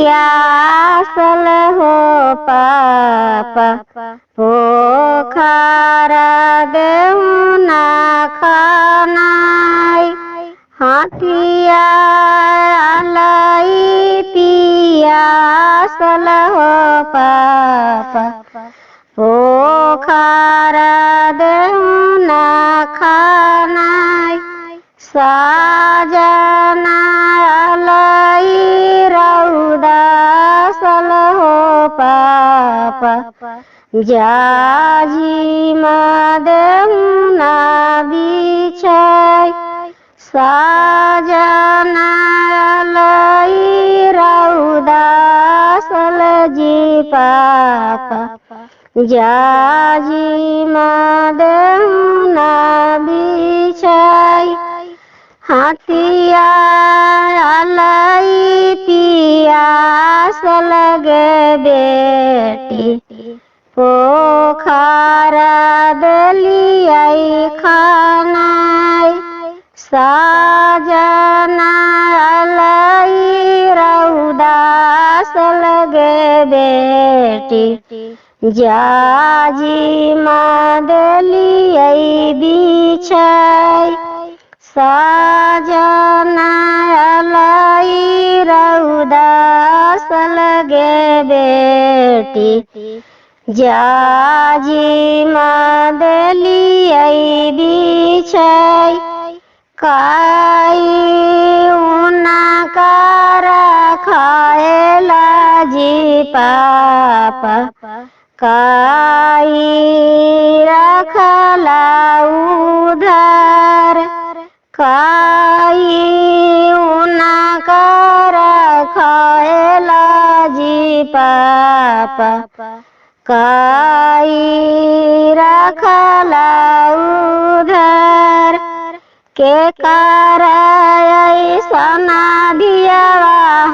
सल हो पापा पोखरा देहु ना खानाई हाथिया लाई सल हो पापा पोखरा देहु ना खानाई साजना लाई रौदा सल हो पापा जाजी देहु ना बिछाई साजना लाई रौदा सल जी पापा जाजी देहु ना बिछाई हाथिया लाई सल गे बेटी पोखरा दलियाई खानाई साजना लाई रौदा सल गे बेटी जाजी दलियाई बिछाई साजना लाई रौदा सल गे बेटी जाजी दलियाई बिछाई काई उना कारा खाएला जी पापा काई रखला उधार काई उना कारा खाएला जी पापा काई रखला उधार के कराई सना दिया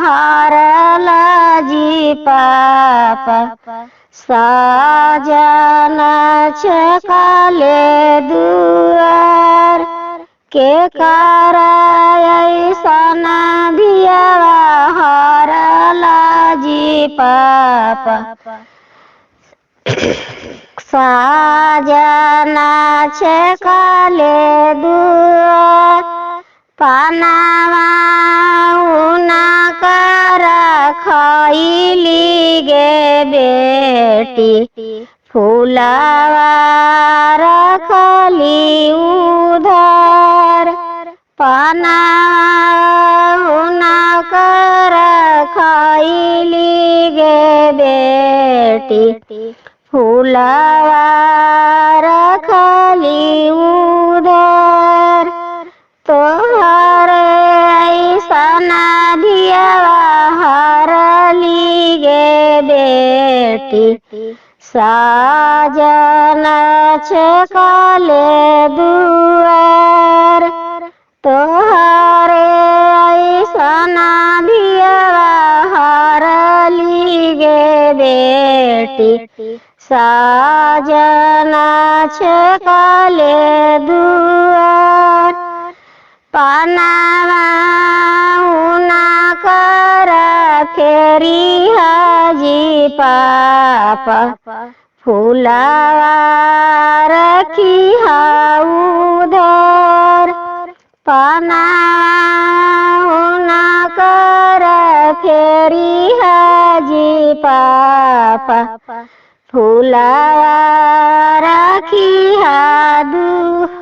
हारला जी पापा साजना छकाले दुआर के कराई सना दिया हारला जी पापा साजना छकाले दुआर पानावा उना करा खाइली गे बेटी फूलावा रखली उधार पानावा उना करा खाइली गे बेटी फूलावा रखली उधार तोहरे ऐसना दिया हारली गे बेटी साजना छकाले दुआर तोहरे ऐसना दिया हारली गे बेटी साजना छकाले दुआर पानावा उना करा फेरी हाजी पापा फूलावा रखी उधर पानावा उना करा फेरी हाजी पापा फूलावा रखी दू